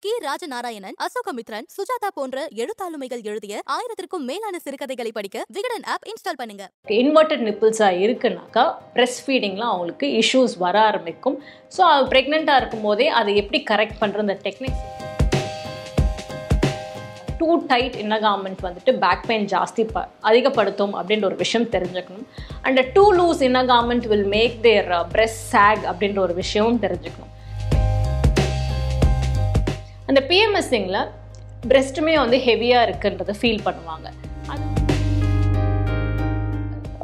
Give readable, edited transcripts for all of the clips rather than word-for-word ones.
K. Rajanarayanan, Ashokamitran, Sujatha போன்ற எழுத்தாளுமைகள் எழுதிய 1000க்கும் மேலான சிறுகதைகளை படிக்க விகடன் ஆப் இன்ஸ்டால் பண்ணுங்க. இன்வெர்டட் நிப்பிள்ஸா இருக்குனாக்கா பிரஸ்ட் ஃபீடிங்லாம் அவங்களுக்கு இஷ்யூஸ் வர ஆரம்பிக்கும். ஸோ ப்ரெக்னெண்ட்டாக இருக்கும் போதே அதை எப்படி கரெக்ட் பண்ணுற அந்த techniques. Too tight inner garment வந்துட்டு பேக் பெயின் ஜாஸ்தி அதிகப்படுத்தும் அப்படின்ற ஒரு விஷயம் தெரிஞ்சுக்கணும். And too loose inner garment will make their breast sag அப்படின்ற ஒரு விஷயமும் தெரிஞ்சுக்கணும். அந்த பிஎம்எஸ்ஸிங்கில் பிரெஸ்ட்டுமே வந்து ஹெவியாக இருக்குன்றதை ஃபீல் பண்ணுவாங்க.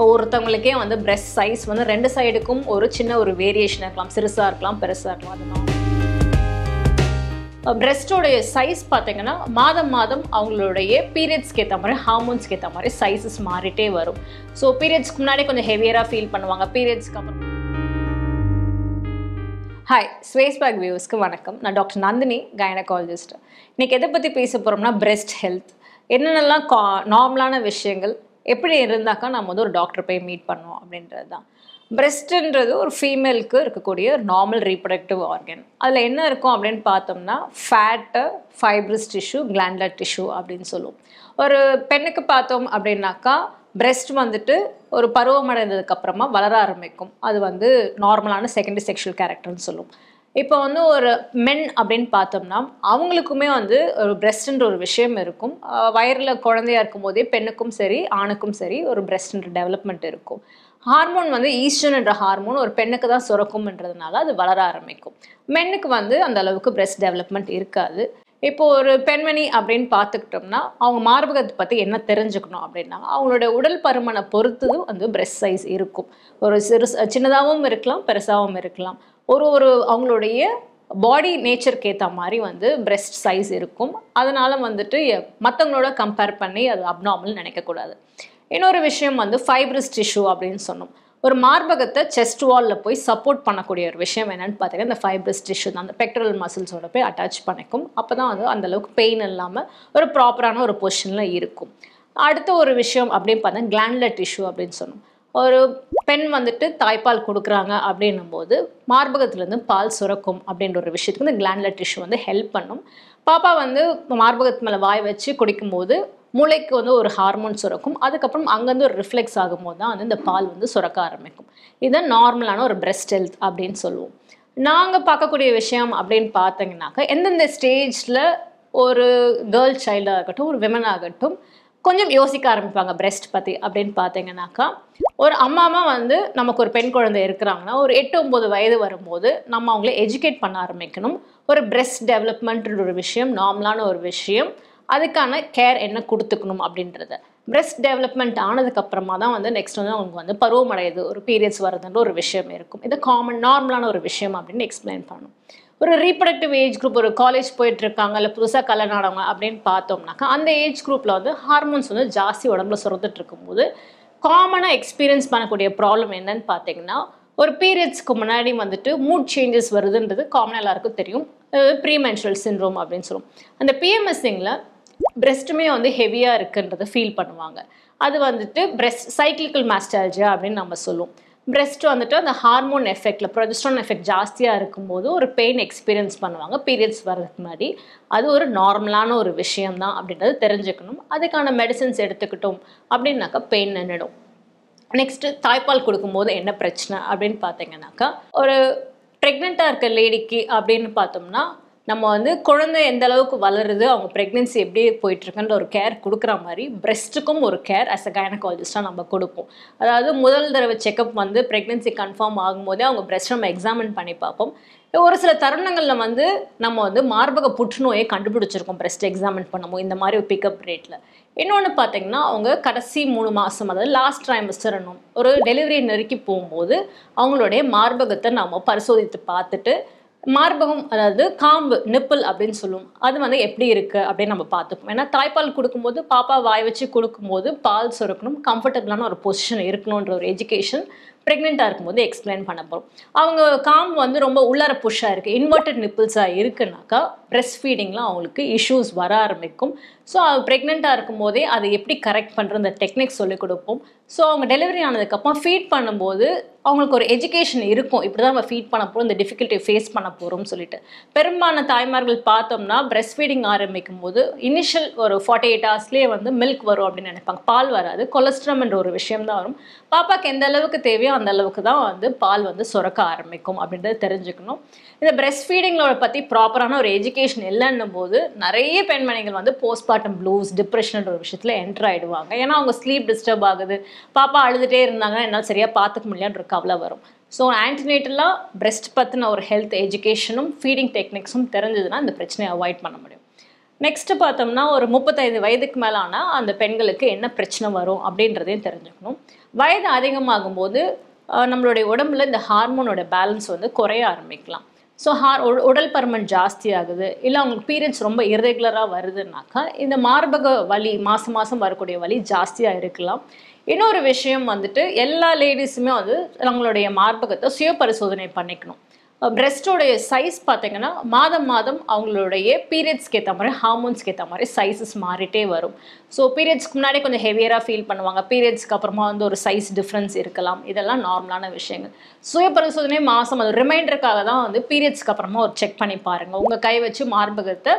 ஒருத்தவங்களுக்கே வந்து பிரெஸ்ட் சைஸ் வந்து ரெண்டு சைடுக்கும் ஒரு சின்ன ஒரு வேரியேஷன் இருக்கலாம், சிறுசாக இருக்கலாம், பெருசாக இருக்கலாம். அது பிரெஸ்டோடைய சைஸ் பார்த்தீங்கன்னா மாதம் மாதம் அவங்களுடைய பீரியட்ஸ்க்கு ஏற்ற மாதிரி ஹார்மோன்ஸ்க்கு ஏற்ற மாதிரி சைஸஸ் மாறிட்டே வரும். ஸோ பீரியட்ஸ்க்கு முன்னாடி கொஞ்சம் ஹெவியராக ஃபீல் பண்ணுவாங்க, பீரியட்ஸ்க்கு அப்புறம். ஹாய், ஸ்வேஸ் பேக் வியூஸ்க்கு வணக்கம். நான் டாக்டர் நந்தினி, கைனகாலஜிஸ்ட். இன்றைக்கி எதை பற்றி பேச போகிறோம்னா பிரெஸ்ட் ஹெல்த். என்னென்னலாம் நார்மலான விஷயங்கள் எப்படி இருந்தாக்கா நம்ம வந்து ஒரு டாக்டர் போய் மீட் பண்ணோம் அப்படின்றது தான். பிரெஸ்ட்டுன்றது ஒரு ஃபீமேலுக்கு இருக்கக்கூடிய நார்மல் ரீப்ரொடக்டிவ் ஆர்கன். அதில் என்ன இருக்கும் அப்படின்னு பார்த்தோம்னா fat, fibrous tissue, glandular tissue அப்படின்னு சொல்லுவோம். ஒரு பெண்ணுக்கு பார்த்தோம் அப்படின்னாக்கா பிரெஸ்ட் வந்துட்டு ஒரு பருவம் அடைந்ததுக்கப்புறமா வளர ஆரம்பிக்கும். அது வந்து நார்மலான செகண்டரி செக்ஷுவல் கேரக்டர்னு சொல்லுவோம். இப்போ வந்து ஒரு மென் அப்படின்னு பார்த்தோம்னா அவங்களுக்குமே வந்து ஒரு பிரெஸ்ட்ன்ற ஒரு விஷயம் இருக்கும். வயிறில் குழந்தையாக இருக்கும் போதே பெண்ணுக்கும் சரி ஆணுக்கும் சரி ஒரு பிரெஸ்ட்ன்ற டெவலப்மெண்ட் இருக்கும். ஹார்மோன் வந்து ஈஸ்ட்ரன் என்ற ஹார்மோன் ஒரு பெண்ணுக்கு தான் சுரக்கும்ன்றதுனால அது வளர ஆரம்பிக்கும். மென்னுக்கு வந்து அந்த அளவுக்கு பிரெஸ்ட் டெவலப்மெண்ட் இருக்காது. இப்போ ஒரு பெண்மணி அப்படின்னு பார்த்துக்கிட்டோம்னா அவங்க மார்பகத்தை பற்றி என்ன தெரிஞ்சுக்கணும் அப்படின்னா அவங்களோட உடல் பருமனை பொறுத்ததும் வந்து பிரெஸ்ட் சைஸ் இருக்கும். ஒரு சின்னதாகவும் இருக்கலாம், பெருசாகவும் இருக்கலாம். ஒரு அவங்களுடைய பாடி நேச்சருக்கு ஏற்ற மாதிரி வந்து பிரெஸ்ட் சைஸ் இருக்கும். அதனால வந்துட்டு மற்றவங்களோட கம்பேர் பண்ணி அது அப்நார்மல் நினைக்கக்கூடாது. இன்னொரு விஷயம் வந்து ஃபைப்ரஸ் டிஷ்யூ அப்படின்னு சொன்னோம். ஒரு மார்பகத்தை செஸ்ட் வாலில் போய் சப்போர்ட் பண்ணக்கூடிய ஒரு விஷயம் என்னென்னு பார்த்தீங்கன்னா இந்த ஃபைப்ரஸ் டிஷ்யூ தான். அந்த பெக்டரல் மசில்ஸோட போய் அட்டாச் பண்ணிக்கும். அப்போ தான் வந்து அந்தளவுக்கு பெயின் இல்லாமல் ஒரு ப்ராப்பரான ஒரு பொசிஷனில் இருக்கும். அடுத்த ஒரு விஷயம் அப்படின்னு பார்த்தா கிளாண்டுலர் டிஷ்யூ அப்படின்னு சொன்னோம். ஒரு பெண் வந்துட்டு தாய்ப்பால் கொடுக்குறாங்க அப்படின்னும் போது மார்பகத்துலேருந்து பால் சுரக்கும் அப்படின்ற ஒரு விஷயத்துக்கு இந்த கிளாண்டுலர் டிஷ்யூ வந்து ஹெல்ப் பண்ணும். பாப்பா வந்து மார்பகத்து மேலே வாய் வச்சு குடிக்கும்போது மூளைக்கு வந்து ஒரு ஹார்மோன் சுரக்கும். அதுக்கப்புறம் அங்கேருந்து ஒரு ரிஃப்ளெக்ஸ் ஆகும்போது தான் வந்து இந்த பால் வந்து சுரக்க ஆரம்பிக்கும். இதுதான் நார்மலான ஒரு பிரெஸ்ட் ஹெல்த் அப்படின்னு சொல்லுவோம். நாங்கள் பார்க்கக்கூடிய விஷயம் அப்படின்னு பார்த்தீங்கன்னாக்கா எந்தெந்த ஸ்டேஜில் ஒரு கேர்ள் சைல்டாக இருக்கட்டும் ஒரு விமன் ஆகட்டும் கொஞ்சம் யோசிக்க ஆரம்பிப்பாங்க பிரெஸ்ட் பற்றி அப்படின்னு பார்த்தீங்கன்னாக்கா ஒரு அம்மா வந்து நமக்கு ஒரு பெண் குழந்தை இருக்கிறாங்கன்னா ஒரு 8-9 வயது வரும்போது நம்ம அவங்கள எஜுகேட் பண்ண ஆரம்பிக்கணும். ஒரு பிரெஸ்ட் டெவலப்மெண்ட்ன்ற ஒரு விஷயம் நார்மலான ஒரு விஷயம், அதுக்கான கேர் என்ன கொடுத்துக்கணும் அப்படின்றத. பிரெஸ்ட் டெவலப்மெண்ட் ஆனதுக்கப்புறமா தான் வந்து நெக்ஸ்ட் வந்து அவங்களுக்கு வந்து பருவம் அடையுது, ஒரு பீரியட்ஸ் வருதுன்ற ஒரு விஷயம் இருக்கும். இது காமன் நார்மலான ஒரு விஷயம் அப்படின்னு எக்ஸ்பிளைன் பண்ணணும். ஒரு ரீப்ரொடக்டிவ் ஏஜ் குரூப் ஒரு காலேஜ் போயிட்டுருக்காங்க இல்லை புதுசாக கல்யாணம் ஆனவங்க அப்படின்னு பார்த்தோம்னாக்கா அந்த ஏஜ் குரூப்பில் வந்து ஹார்மோன்ஸ் வந்து ஜாஸ்தி உடம்புல சுரந்துட்டு இருக்கும்போது காமனாக எக்ஸ்பீரியன்ஸ் பண்ணக்கூடிய ப்ராப்ளம் என்னன்னு பார்த்தீங்கன்னா ஒரு பீரியட்ஸ்க்கு முன்னாடி வந்துட்டு மூட் சேஞ்சஸ் வருதுன்றது காமனாக எல்லாருக்கும் தெரியும். ப்ரீமென்ஸ்ட்ரல் சிண்ட்ரோம் அப்படின்னு சொல்லுவோம். அந்த பிஎம்எஸ்ஸிங்கில் பிரெஸ்ட்டுமே வந்து ஹெவியாக இருக்குன்றதை ஃபீல் பண்ணுவாங்க. அது வந்துட்டு பிரெஸ்ட் சைக்கிளிக்கல் மாஸ்டால்ஜியா அப்படின்னு நம்ம சொல்லுவோம். பிரெஸ்ட் வந்துட்டு அந்த ஹார்மோன் எஃபெக்டில் ப்ரொஜெஸ்ட்ரான் எஃபெக்ட் ஜாஸ்தியாக இருக்கும்போது ஒரு பெயின் எக்ஸ்பீரியன்ஸ் பண்ணுவாங்க பீரியட்ஸ் வர்றதுக்கு முன்னாடி. அது ஒரு நார்மலான ஒரு விஷயம் தான் அப்படின்றது தெரிஞ்சுக்கணும். அதுக்கான மெடிசன்ஸ் எடுத்துக்கிட்டோம் அப்படின்னாக்கா பெயின் நின்றுடும். நெக்ஸ்ட்டு தாய்ப்பால் கொடுக்கும்போது என்ன பிரச்சனை அப்படின்னு பார்த்தீங்கன்னாக்கா ஒரு ப்ரெக்னெண்ட்டாக இருக்க லேடிக்கு அப்படின்னு பார்த்தோம்னா நம்ம வந்து குழந்தை எந்த அளவுக்கு வளருது, அவங்க ப்ரெக்னென்சி எப்படி போயிட்டுருக்குன்ற ஒரு கேர் கொடுக்குற மாதிரி பிரெஸ்ட்டுக்கும் ஒரு கேர் அஸ் அ கைனகாலஜிஸ்டாக நம்ம கொடுப்போம். அதாவது முதல் தடவை செக்கப் வந்து ப்ரெக்னென்சி கன்ஃபார்ம் ஆகும்போதே அவங்க பிரெஸ்ட் நம்ம எக்ஸாமின் பண்ணி பார்ப்போம். ஒரு சில தருணங்களில் வந்து நம்ம வந்து மார்பக புற்றுநோயை கண்டுபிடிச்சிருக்கோம் பிரெஸ்ட் எக்ஸாமின் பண்ணும்போது இந்த மாதிரி ஒரு பிக்கப் ரேட்டில். இன்னொன்று பார்த்தீங்கன்னா அவங்க கடைசி 3 மாதம் அதாவது லாஸ்ட் ட்ரைமஸ்டர் ஒரு டெலிவரி நெருக்கி போகும்போது அவங்களுடைய மார்பகத்தை நம்ம பரிசோதித்து பார்த்துட்டு மார்பகம் அதாவது காம்பு நிப்பிள் அப்படின்னு சொல்லுவோம் அது வந்து எப்படி இருக்குது அப்படின்னு நம்ம பார்த்துப்போம். ஏன்னா தாய்ப்பால் கொடுக்கும்போது பாப்பா வாய் வச்சு கொடுக்கும்போது பால் சுரக்கணும், கம்ஃபர்டபுளான ஒரு பொசிஷன் இருக்கணுன்ற ஒரு எஜுகேஷன் ப்ரெக்னெண்ட்டாக இருக்கும்போது எக்ஸ்பிளைன் பண்ண போகிறோம். அவங்க காம்பு வந்து ரொம்ப உள்ளார புஷ்ஷாக இருக்குது, இன்வெர்டட் நிப்பிள்ஸாக இருக்குனாக்கா பிரெஸ்ட் ஃபீடிங்லாம் அவங்களுக்கு இஷ்யூஸ் வர ஆரம்பிக்கும். ஸோ ப்ரெக்னெண்ட்டாக இருக்கும்போதே அதை எப்படி கரெக்ட் பண்ணுற அந்த டெக்னிக்ஸ் சொல்லிக் கொடுப்போம். ஸோ அவங்க டெலிவரி ஆனதுக்கப்புறம் ஃபீட் பண்ணும்போது அவங்களுக்கு ஒரு எஜுகேஷன் இருக்கும், இப்படி தான் நம்ம ஃபீட் பண்ண போகிறோம், இந்த டிஃபிகல்ட்டி ஃபேஸ் பண்ண போகிறோம்னு சொல்லிட்டு. பெரும்பாலான தாய்மார்கள் பார்த்தோம்னா பிரெஸ்ட் ஃபீடிங் ஆரம்பிக்கும் போது இனிஷியல் ஒரு 48 ஹவர்ஸ்லேயே வந்து மில்க் வரும் அப்படின்னு நினைப்பாங்க. பால் வராது, கொலஸ்ட்ரம் என்ற ஒரு விஷயம் தான் வரும். பாப்பாக்கு எந்த அளவுக்கு தேவையோ அந்த அளவுக்கு தான் வந்து பால் வந்து சுரக்க ஆரம்பிக்கும் அப்படின்றத தெரிஞ்சுக்கணும். இந்த பிரெஸ்ட் ஃபீடிங்களோட பற்றி ப்ராப்பரான ஒரு எஜுகேஷன் இல்லைன்னும் போது நிறைய பெண்மணிகள் வந்து போஸ்ட்மார்ட்டம் ப்ளூஸ், டிப்ரெஷன் ஒரு விஷயத்தில் என்டர் ஆகிடுவாங்க. ஏன்னா அவங்க ஸ்லீப் டிஸ்டர்ப் ஆகுது, பாப்பா அழுதுகிட்டே இருந்தாங்கன்னா என்னால் சரியாக பார்த்துக்க முடியலன்ற கவலை வரும். ஸோ ஆன்டினேட்டலாக பிரெஸ்ட் பற்றின ஒரு ஹெல்த் எஜுகேஷனும் ஃபீடிங் டெக்னிக்ஸும் தெரிஞ்சதுன்னா இந்த பிரச்சனையை அவாய்ட் பண்ண முடியும். நெக்ஸ்ட்டு பார்த்தோம்னா ஒரு 35 வயதுக்கு மேலான அந்த பெண்களுக்கு என்ன பிரச்சனை வரும் அப்படின்றதையும் தெரிஞ்சுக்கணும். வயது அதிகமாகும் போது நம்மளுடைய உடம்புல இந்த ஹார்மோனோட பேலன்ஸ் வந்து குறைய ஆரம்பிக்கலாம். ஸோ உடல் பருமன் ஜாஸ்தி ஆகுது, இல்லை அவங்களுக்கு பீரியட்ஸ் ரொம்ப இர்ரெகுலராக வருதுன்னாக்கா இந்த மார்பக வலி, மாதம் வரக்கூடிய வலி ஜாஸ்தியாக இருக்கலாம். இன்னொரு விஷயம் வந்துட்டு எல்லா லேடிஸுமே வந்து அவங்களுடைய மார்பகத்தை சுய பரிசோதனை பண்ணிக்கணும். பிரெஸ்டோடைய சைஸ் பார்த்தீங்கன்னா மாதம் அவங்களுடைய பீரியட்ஸ்க்கு ஏற்ற மாதிரி, ஹார்மோன்ஸ்க்கு ஏற்ற மாதிரி சைஸஸ் மாறிட்டே வரும். ஸோ பீரியட்ஸ்க்கு முன்னாடி கொஞ்சம் ஹெவியராக ஃபீல் பண்ணுவாங்க, பீரியட்ஸ்க்கு அப்புறமா வந்து ஒரு சைஸ் டிஃப்ரென்ஸ் இருக்கலாம். இதெல்லாம் நார்மலான விஷயங்கள். சுய பரிசோதனை மாதம் அது ரிமைண்டருக்காக தான் வந்து பீரியட்ஸ்க்கு அப்புறமா ஒரு செக் பண்ணி பாருங்கள். உங்கள் கை வச்சு மார்பகத்தை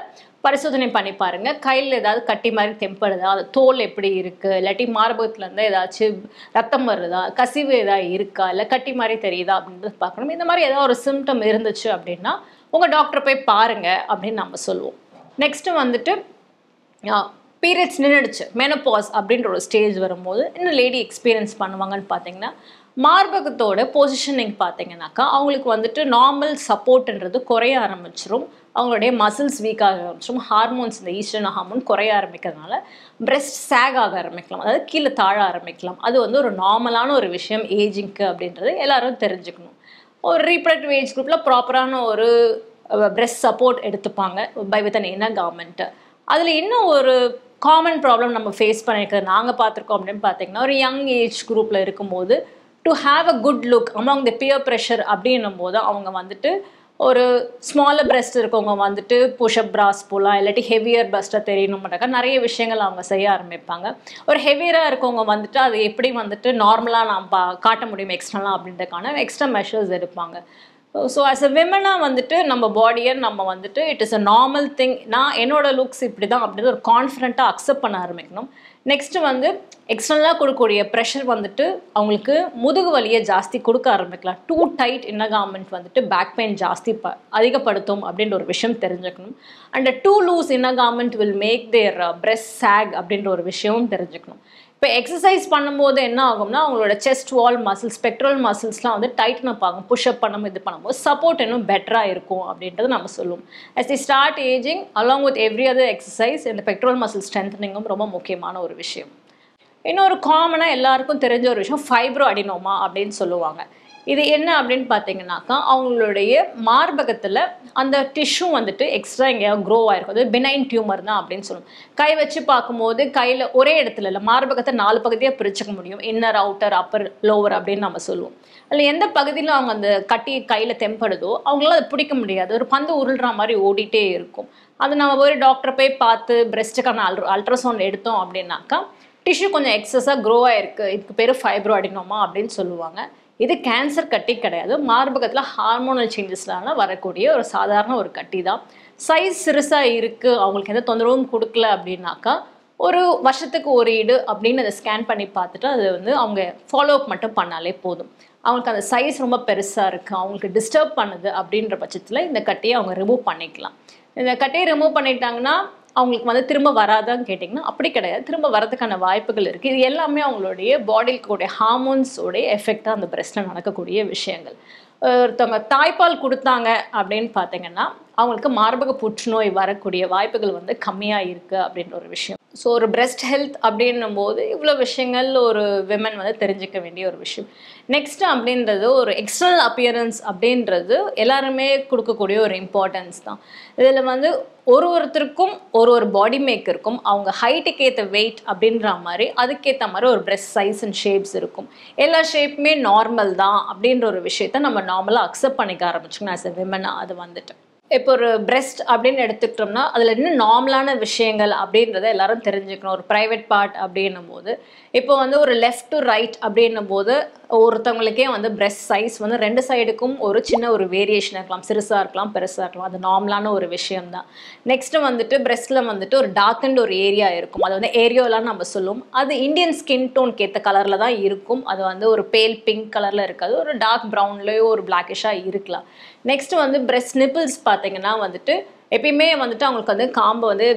பரிசோதனை பண்ணி பாருங்கள். கையில் ஏதாவது கட்டி மாதிரி தெம்படுதா, அது தோல் எப்படி இருக்குது, இல்லாட்டி மார்பகத்துலேருந்து ஏதாச்சும் ரத்தம் வருதா, கசிவு ஏதாவது இருக்கா, இல்லை கட்டி மாதிரி தெரியுதா அப்படின்றது பார்க்கணும். இந்த மாதிரி ஏதாவது ஒரு சிம்டம் இருந்துச்சு அப்படின்னா உங்கள் டாக்டரை போய் பாருங்கள் அப்படின்னு நம்ம சொல்லுவோம். நெக்ஸ்ட்டு வந்துட்டு பீரியட்ஸ் நின்றுடுச்சு, மெனோபாஸ் அப்படின்ற ஒரு ஸ்டேஜ் வரும்போது இன்னும் லேடி எக்ஸ்பீரியன்ஸ் பண்ணுவாங்கன்னு பார்த்தீங்கன்னா மார்பகத்தோட பொசிஷனிங் பார்த்தீங்கன்னாக்கா அவங்களுக்கு வந்துட்டு நார்மல் சப்போர்ட்ன்றது குறைய ஆரம்பிச்சிடும். அவங்களுடைய மசில்ஸ் வீக் ஆக ஆரம்பிச்சிடும். ஹார்மோன்ஸ், இந்த ஈஸ்ட்ரன் ஹார்மோன் குறைய ஆரம்பிக்கிறதுனால பிரெஸ்ட் சேக் ஆக ஆரம்பிக்கலாம், அதாவது கீழே தாழ ஆரம்பிக்கலாம். அது வந்து ஒரு நார்மலான ஒரு விஷயம் ஏஜிங்க்கு அப்படின்றது எல்லாரும் தெரிஞ்சுக்கணும். ஒரு ரீப்ரடக்டிவ் ஏஜ் குரூப்பில் ப்ராப்பரான ஒரு பிரெஸ்ட் சப்போர்ட் எடுத்துப்பாங்க by with an inner government. அதில் இன்னும் ஒரு காமன் ப்ராப்ளம் நம்ம ஃபேஸ் பண்ணியிருக்கிறது நாங்கள் பார்த்துருக்கோம் அப்படின்னு பார்த்தீங்கன்னா, ஒரு யங் ஏஜ் குரூப்பில் இருக்கும்போது to have a good look among the peer pressure அப்படின்னும் போது அவங்க வந்துட்டு ஒரு ஸ்மாலர் பிரெஸ்ட் இருக்கவங்க வந்துட்டு புஷ்அப் பிராஸ் போகலாம், இல்லாட்டி ஹெவியர் பிரெஸ்ட்டாக தெரியணும்னாக்கா நிறைய விஷயங்கள் அவங்க செய்ய ஆரம்பிப்பாங்க. ஒரு ஹெவியராக இருக்கவங்க வந்துட்டு அது எப்படி வந்துட்டு நார்மலாக நாம் காட்ட முடியும் எக்ஸ்ட்ரலாம் அப்படின்றதுக்கான எக்ஸ்ட்ரா மெஷர்ஸ் எடுப்பாங்க. ஸோ ஆஸ் அ விமனாக வந்துட்டு நம்ம பாடியை நம்ம வந்துட்டு it is a normal thing, நான் என்னோட லுக்ஸ் இப்படி தான் அப்படின்னு ஒரு கான்ஃபிடென்ட்டாக அக்செப்ட் பண்ண ஆரம்பிக்கணும். நெக்ஸ்ட்டு வந்து எக்ஸ்டர்னலாக கொடுக்கக்கூடிய ப்ரெஷர் வந்துட்டு அவங்களுக்கு முதுகு வலியை ஜாஸ்தி கொடுக்க ஆரம்பிக்கலாம். டூ டைட் இன்னர் கார்மெண்ட் வந்துட்டு பேக் பெயின் ஜாஸ்தி அதிகப்படுத்தும் அப்படின்ற ஒரு விஷயம் தெரிஞ்சுக்கணும். And too loose inner garment will make their breast sag அப்படின்ற ஒரு விஷயமும் தெரிஞ்சுக்கணும். இப்போ எக்ஸசைஸ் பண்ணும்போது என்ன ஆகும்னா அவங்களோட செஸ்ட் வால் மசில்ஸ், ஸ்பெக்ட்ரல் மசில்ஸ்லாம் வந்து டைட்டன் அப் ஆகும். புஷ்அப் பண்ணும்போது இது பண்ணும்போது சப்போர்ட் இன்னும் பெட்டராக இருக்கும் அப்படின்றது நம்ம சொல்லுவோம். as they start aging along with every other exercise இந்த பெக்ட்ரல் மசில் ஸ்ட்ரென்தனிங்கும் ரொம்ப முக்கியமான ஒரு விஷயம். இன்னொரு காமனாக எல்லாருக்கும் தெரிஞ்ச ஒரு விஷயம் ஃபைப்ரோ அடினோமா அப்படின்னு சொல்லுவாங்க. இது என்ன அப்படின்னு பார்த்தீங்கன்னாக்கா அவங்களுடைய மார்பகத்தில் அந்த டிஷ்யூ வந்துட்டு எக்ஸ்ட்ரா எங்கேயாவது க்ரோ ஆகிருக்கும், அது பினைன் டியூமர் தான் அப்படின்னு சொல்லுவோம். கை வச்சு பார்க்கும்போது கையில் ஒரே இடத்துல இல்லை, மார்பகத்தை 4 பகுதியாக பிரிச்சுக்க முடியும். இன்னர், அவுட்டர், அப்பர், லோவர் அப்படின்னு நம்ம சொல்லுவோம். அதில் எந்த பகுதியில் அவங்க அந்த கட்டி கையில் தெம்படுதோ அவங்களால அதை பிடிக்க முடியாது, ஒரு பந்து உருள்ற மாதிரி ஓடிட்டே இருக்கும். அது நம்ம ஒரு டாக்டரை போய் பார்த்து பிரெஸ்ட்டுக்கான அல்ட்ராசவுண்ட் எடுத்தோம் அப்படின்னாக்கா டிஷ்யூ கொஞ்சம் எக்ஸஸாக க்ரோ ஆகிருக்கு, இதுக்கு பேர் ஃபைப்ரோ அடினோமா அப்படின்னு சொல்லுவாங்க. இது கேன்சர் கட்டி கிடையாது, மார்பகத்தில் ஹார்மோனல் சேஞ்சஸ்னால வரக்கூடிய ஒரு சாதாரண ஒரு கட்டி தான். சைஸ் சிறுசாக இருக்குது, அவங்களுக்கு எந்த தொந்தரவும் கொடுக்கல அப்படின்னாக்கா ஒரு வருஷத்துக்கு ஒரு ஈடு அப்படின்னு அதை ஸ்கேன் பண்ணி பார்த்துட்டு அது வந்து அவங்க ஃபாலோ அப் மட்டும் பண்ணாலே போதும். அவங்களுக்கு அந்த சைஸ் ரொம்ப பெருசாக இருக்குது, அவங்களுக்கு டிஸ்டர்ப் பண்ணுது அப்படின்ற பட்சத்தில் இந்த கட்டியை அவங்க ரிமூவ் பண்ணிக்கலாம். இந்த கட்டியை ரிமூவ் பண்ணிட்டாங்கன்னா அவங்களுக்கு வந்து திரும்ப வராதான்னு கேட்டிங்கன்னா அப்படி கிடையாது, திரும்ப வரதுக்கான வாய்ப்புகள் இருக்குது. இது எல்லாமே அவங்களுடைய பாடியில் கூடிய ஹார்மோன்ஸோடைய எஃபெக்டாக அந்த பிரெஸ்ட்டில் நடக்கக்கூடிய விஷயங்கள். ஒருத்தவங்க தாய்ப்பால் கொடுத்தாங்க அப்படின்னு பார்த்தீங்கன்னா அவங்களுக்கு மார்பக புற்றுநோய் வரக்கூடிய வாய்ப்புகள் வந்து கம்மியாக இருக்குது அப்படின்ற ஒரு விஷயம். ஸோ ஒரு பிரெஸ்ட் ஹெல்த் அப்படின்னும் போது இவ்வளோ விஷயங்கள் ஒரு விமன் வந்து தெரிஞ்சிக்க வேண்டிய ஒரு விஷயம். நெக்ஸ்ட் அப்படின்றது ஒரு எக்ஸ்டர்னல் அப்பியரன்ஸ் அப்படின்றது எல்லாருமே கொடுக்கக்கூடிய ஒரு இம்பார்ட்டன்ஸ் தான். இதில் வந்து ஒருத்தருக்கும் ஒரு பாடி மேக்கருக்கும் அவங்க ஹைட்டுக்கு ஏற்ற வெயிட் அப்படின்ற மாதிரி அதுக்கேற்ற மாதிரி ஒரு பிரெஸ்ட் சைஸ் அண்ட் ஷேப்ஸ் இருக்கும். எல்லா ஷேப்புமே நார்மல் தான் அப்படின்ற ஒரு விஷயத்த நம்ம நார்மலாக அக்செப்ட் பண்ணிக்க ஆரம்பிச்சோம்னா ஆஸ் எ விமனாக அது வந்துட்டு இப்போ ஒரு பிரெஸ்ட் அப்படின்னு எடுத்துக்கிட்டோம்னா அதில் இன்னும் நார்மலான விஷயங்கள் அப்படின்றத எல்லாரும் தெரிஞ்சுக்கணும். ஒரு ப்ரைவேட் பார்ட் அப்படின்னும் போது இப்போ வந்து ஒரு லெஃப்ட் டு ரைட் அப்படின்னும் போது ஒருத்தவங்களுக்கே வந்து பிரெஸ்ட் சைஸ் வந்து 2 சைடுக்கும் ஒரு சின்ன ஒரு வேரியேஷன் இருக்கலாம், சிறுசாக இருக்கலாம், பெருசாக இருக்கலாம். அது நார்மலான ஒரு விஷயம்தான். நெக்ஸ்ட்டு வந்துட்டு பிரெஸ்ட்டில் வந்துட்டு ஒரு டார்க்கண்ட் ஒரு ஏரியா இருக்கும், அது வந்து ஏரியோலான்னு நம்ம சொல்லுவோம். அது இந்தியன் ஸ்கின் டோனுக்கு ஏற்ற கலரில் தான் இருக்கும். அது வந்து ஒரு பேல் பிங்க் கலரில் இருக்காது, ஒரு டார்க் ப்ரௌன்லேயோ ஒரு பிளாக்கிஷாக இருக்கலாம். நெக்ஸ்ட் வந்து பிரெஸ்ட் நிப்பிள்ஸ் பார்த்தீங்கன்னா வந்துட்டு எப்பயுமே வந்துட்டு அவங்களுக்கு வந்து காம்பு வந்து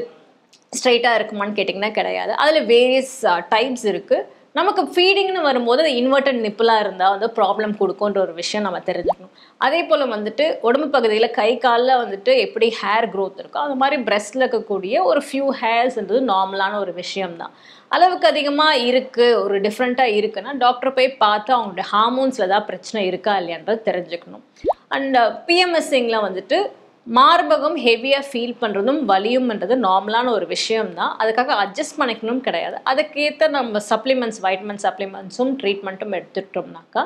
ஸ்ட்ரைட்டாக இருக்குமான்னு கேட்டிங்கன்னா கிடையாது. அதில் வேரியஸ் டைப்ஸ் இருக்குது. நமக்கு ஃபீடிங்னு வரும்போது அது இன்வெர்டட் நிப்பிளாக இருந்தால் வந்து ப்ராப்ளம் கொடுக்குன்ற ஒரு விஷயம் நம்ம தெரிஞ்சுக்கணும். அதே போல் வந்துட்டு உடம்பு பகுதியில் கை காலில் வந்துட்டு எப்படி ஹேர் க்ரோத் இருக்கோ அது மாதிரி பிரெஸ்ட்டில் இருக்கக்கூடிய ஒரு ஃபியூ ஹேர்ஸ்ன்றது நார்மலான ஒரு விஷயம்தான். அளவுக்கு அதிகமாக இருக்குது, ஒரு டிஃப்ரெண்ட்டாக இருக்குன்னா டாக்டரை போய் பார்த்து அவங்களுடைய ஹார்மோன்ஸில் ஏதாவது பிரச்சனை இருக்கா இல்லையான்றது தெரிஞ்சுக்கணும். அண்ட் பிஎம்எஸ்ஸிங்கில் வந்துட்டு மார்பகம் ஹெவியாக ஃபீல் பண்ணுறதும் வலியும்ன்றது நார்மலான ஒரு விஷயம்தான். அதுக்காக அட்ஜஸ்ட் பண்ணிக்கணும் கிடையாது. அதுக்கேற்ற நம்ம சப்ளிமெண்ட்ஸ், வைட்டமின் சப்ளிமெண்ட்ஸும் ட்ரீட்மெண்ட்டும் எடுத்துக்கிட்டோம்னாக்கா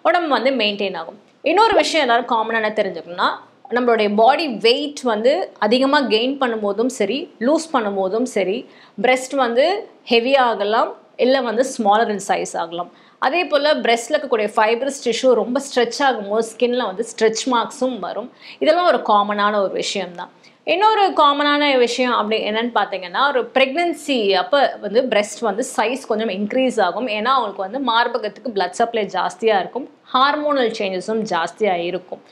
உடம்பு வந்து மெயின்டைன் ஆகும். இன்னொரு விஷயம் எல்லோரும் காமனான தெரிஞ்சுக்கணும்னா நம்மளுடைய பாடி வெயிட் வந்து அதிகமாக கெயின் பண்ணும்போதும் சரி, லூஸ் பண்ணும்போதும் சரி, பிரெஸ்ட் வந்து ஹெவியாகலாம், இல்லை வந்து ஸ்மாலர் இன் சைஸ் ஆகலாம். அதே போல் பிரெஸ்ட்டில் இருக்கக்கூடிய ஃபைப்ரஸ் டிஷ்யூ ரொம்ப ஸ்ட்ரெச் ஆகும்போது ஸ்கின்ல வந்து ஸ்ட்ரெச் மார்க்ஸும் வரும். இதெல்லாம் ஒரு காமனான ஒரு விஷயம்தான். இன்னொரு காமனான விஷயம் அப்படி என்னன்னு பார்த்தீங்கன்னா, ஒரு ப்ரெக்னென்சி அப்போ வந்து பிரெஸ்ட் வந்து சைஸ் கொஞ்சம் இன்க்ரீஸ் ஆகும். ஏன்னா அவங்களுக்கு வந்து மார்பகத்துக்கு பிளட் சப்ளை ஜாஸ்தியாக இருக்கும், ஹார்மோனல் சேஞ்சஸும் ஜாஸ்தியாக இருக்கும்.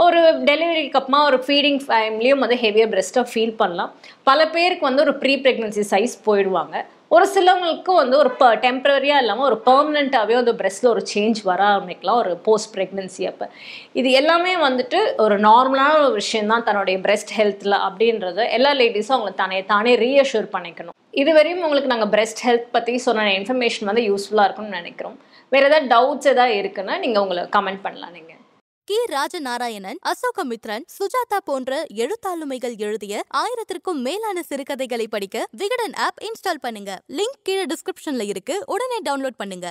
ஒரு டெலிவரிக்கு அப்புறமா ஒரு ஃபீடிங் டைம்லேயும் வந்து ஹெவியாக பிரெஸ்ட்டாக ஃபீல் பண்ணலாம். பல பேருக்கு வந்து ஒரு ப்ரீ ப்ரெக்னென்சி சைஸ் போயிடுவாங்க. ஒரு சிலவங்களுக்கு வந்து ஒரு டெம்பரரியாக இல்லாமல் ஒரு பெர்மனெண்ட்டாகவே வந்து பிரெஸ்ட்டில் ஒரு சேஞ்ச் வர ஆரம்பிக்கலாம் ஒரு போஸ்ட் ப்ரெக்னென்சி அப்போ. இது எல்லாமே வந்துட்டு ஒரு நார்மலான ஒரு விஷயந்தான் தன்னுடைய பிரெஸ்ட் ஹெல்த்தில் அப்படின்றத எல்லா லேடிஸும் அவங்களை தானே ரீஅஷ்யூர் பண்ணிக்கணும். இதுவரையும் உங்களுக்கு நாங்கள் பிரெஸ்ட் ஹெல்த் பற்றி சொன்ன இன்ஃபர்மேஷன் வந்து யூஸ்ஃபுல்லாக இருக்கும்னு நினைக்கிறோம். வேறு ஏதாவது டவுட்ஸ் எதாவது இருக்குன்னா நீங்கள் உங்களை கமெண்ட் பண்ணலாம். நீங்கள் கி. ராஜநாராயணன், அசோகமித்ரன், சுஜாதா போன்ற எழுத்தாளுமைகள் எழுதிய 1000க்கும் மேலான சிறுகதைகளை படிக்க விகடன் ஆப் இன்ஸ்டால் பண்ணுங்க. லிங்க் கீழே டிஸ்கிரிப்ஷன்ல இருக்கு, உடனே டவுன்லோட் பண்ணுங்க.